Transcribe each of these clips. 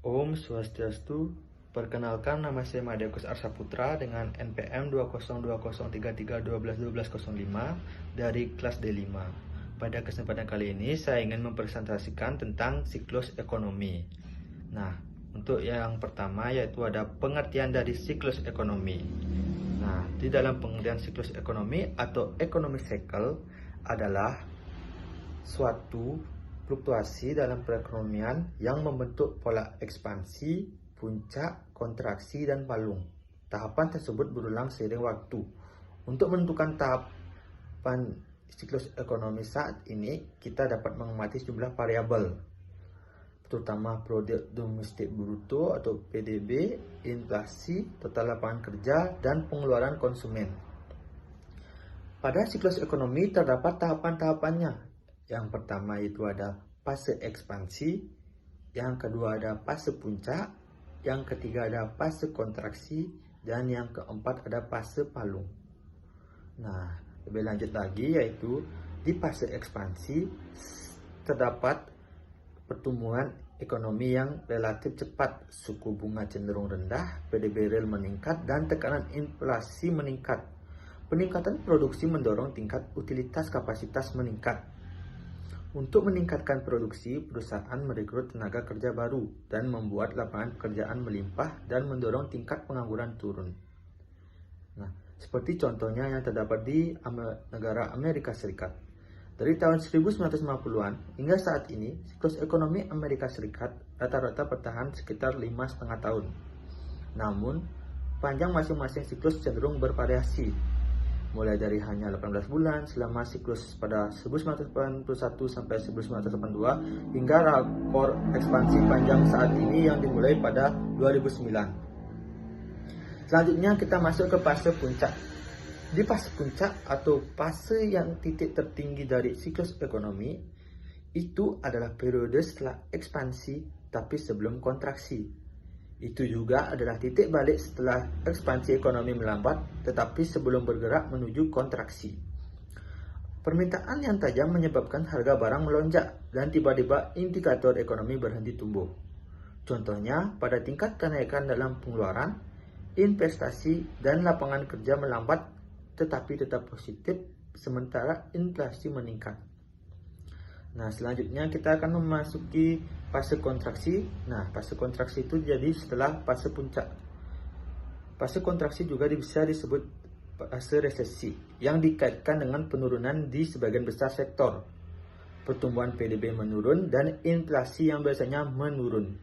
Om Swastiastu, perkenalkan nama saya Madiakus Arsaputra dengan NPM 2020331211205 dari kelas D5. Pada kesempatan kali ini saya ingin mempresentasikan tentang siklus ekonomi. Nah, untuk yang pertama yaitu ada pengertian dari siklus ekonomi. Nah, di dalam pengertian siklus ekonomi atau economic cycle adalah suatu fluktuasi dalam perekonomian yang membentuk pola ekspansi, puncak, kontraksi, dan palung. Tahapan tersebut berulang seiring waktu. Untuk menentukan tahapan siklus ekonomi saat ini, kita dapat mengamati sejumlah variabel, terutama produk domestik bruto atau PDB, inflasi, total lapangan kerja, dan pengeluaran konsumen. Pada siklus ekonomi terdapat tahapan-tahapannya. Yang pertama itu ada fase ekspansi, yang kedua ada fase puncak, yang ketiga ada fase kontraksi, dan yang keempat ada fase palung. Nah, lebih lanjut lagi yaitu di fase ekspansi terdapat pertumbuhan ekonomi yang relatif cepat, suku bunga cenderung rendah, PDB real meningkat, dan tekanan inflasi meningkat. Peningkatan produksi mendorong tingkat utilitas kapasitas meningkat. Untuk meningkatkan produksi, perusahaan merekrut tenaga kerja baru dan membuat lapangan pekerjaan melimpah dan mendorong tingkat pengangguran turun. Nah, seperti contohnya yang terdapat di negara Amerika Serikat. Dari tahun 1950-an hingga saat ini, siklus ekonomi Amerika Serikat rata-rata bertahan sekitar 5,5 tahun. Namun, panjang masing-masing siklus cenderung bervariasi, mulai dari hanya 18 bulan selama siklus pada 1981 sampai 1982 hingga rapor ekspansi panjang saat ini yang dimulai pada 2009. Selanjutnya kita masuk ke fase puncak. Di fase puncak atau fase yang titik tertinggi dari siklus ekonomi itu adalah periode setelah ekspansi tapi sebelum kontraksi. Itu juga adalah titik balik setelah ekspansi ekonomi melambat tetapi sebelum bergerak menuju kontraksi. Permintaan yang tajam menyebabkan harga barang melonjak dan tiba-tiba indikator ekonomi berhenti tumbuh. Contohnya pada tingkat kenaikan dalam pengeluaran, investasi, dan lapangan kerja melambat tetapi tetap positif sementara inflasi meningkat. Nah, selanjutnya kita akan memasuki fase kontraksi. Nah, fase kontraksi itu jadi setelah fase puncak. Fase kontraksi juga bisa disebut fase resesi yang dikaitkan dengan penurunan di sebagian besar sektor. Pertumbuhan PDB menurun dan inflasi yang biasanya menurun.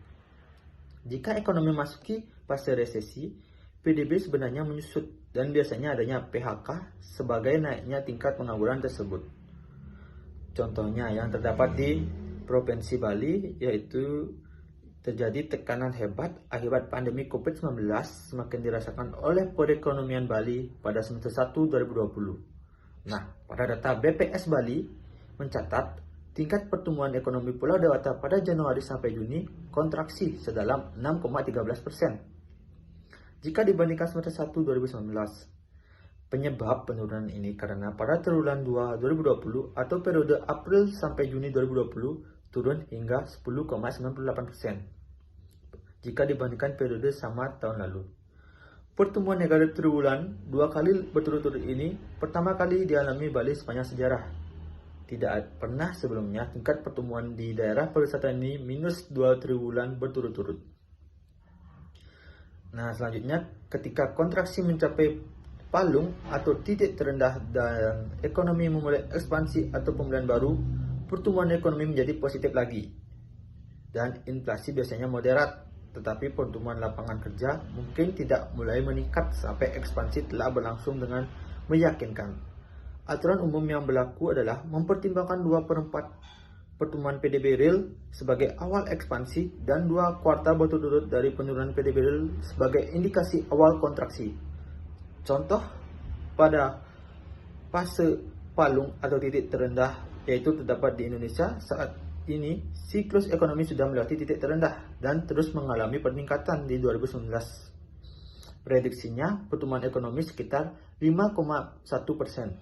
Jika ekonomi masuki fase resesi, PDB sebenarnya menyusut dan biasanya adanya PHK sebagai naiknya tingkat pengangguran tersebut. Contohnya yang terdapat di Provinsi Bali yaitu terjadi tekanan hebat akibat pandemi COVID-19 semakin dirasakan oleh perekonomian Bali pada semester 1 2020. Nah, pada data BPS Bali mencatat tingkat pertumbuhan ekonomi Pulau Dewata pada Januari sampai Juni kontraksi sedalam 6,13%. Jika dibandingkan semester 1 2019. Penyebab penurunan ini karena pada triwulan 2 2020 atau periode April sampai Juni 2020 turun hingga 10,98% jika dibandingkan periode sama tahun lalu. Pertumbuhan negatif triwulan 2 kali berturut-turut ini pertama kali dialami Bali sepanjang sejarah. Tidak pernah sebelumnya tingkat pertumbuhan di daerah pariwisata ini minus 2 triwulan berturut-turut. Nah, selanjutnya ketika kontraksi mencapai palung atau titik terendah dan ekonomi memulai ekspansi atau pemulihan baru, pertumbuhan ekonomi menjadi positif lagi. Dan inflasi biasanya moderat, tetapi pertumbuhan lapangan kerja mungkin tidak mulai meningkat sampai ekspansi telah berlangsung dengan meyakinkan. Aturan umum yang berlaku adalah mempertimbangkan 2/4 pertumbuhan PDB real sebagai awal ekspansi dan 2 kuartal berturut-turut dari penurunan PDB real sebagai indikasi awal kontraksi. Contoh pada fase palung atau titik terendah yaitu terdapat di Indonesia saat ini siklus ekonomi sudah melewati titik terendah dan terus mengalami peningkatan di 2019. Prediksinya pertumbuhan ekonomi sekitar 5,1%.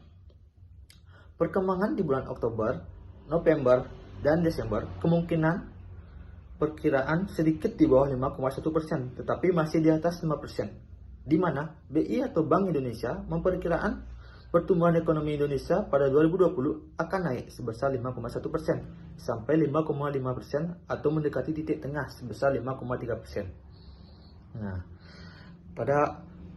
Perkembangan di bulan Oktober, November, dan Desember kemungkinan perkiraan sedikit di bawah 5,1%, tetapi masih di atas 5%. Di mana BI atau Bank Indonesia memperkirakan pertumbuhan ekonomi Indonesia pada 2020 akan naik sebesar 5,1% sampai 5,5% atau mendekati titik tengah sebesar 5,3%. Nah,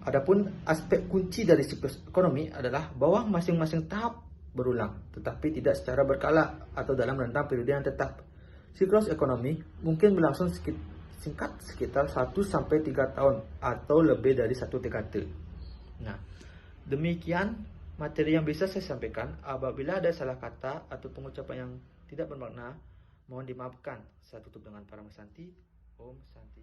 adapun aspek kunci dari siklus ekonomi adalah bahwa masing-masing tahap berulang, tetapi tidak secara berkala atau dalam rentang periode yang tetap. Siklus ekonomi mungkin berlangsung singkat sekitar 1-3 tahun atau lebih dari 1 dekade. Nah, demikian materi yang bisa saya sampaikan. Apabila ada salah kata atau pengucapan yang tidak bermakna, mohon dimaafkan. Saya tutup dengan para Santi. Om Santi.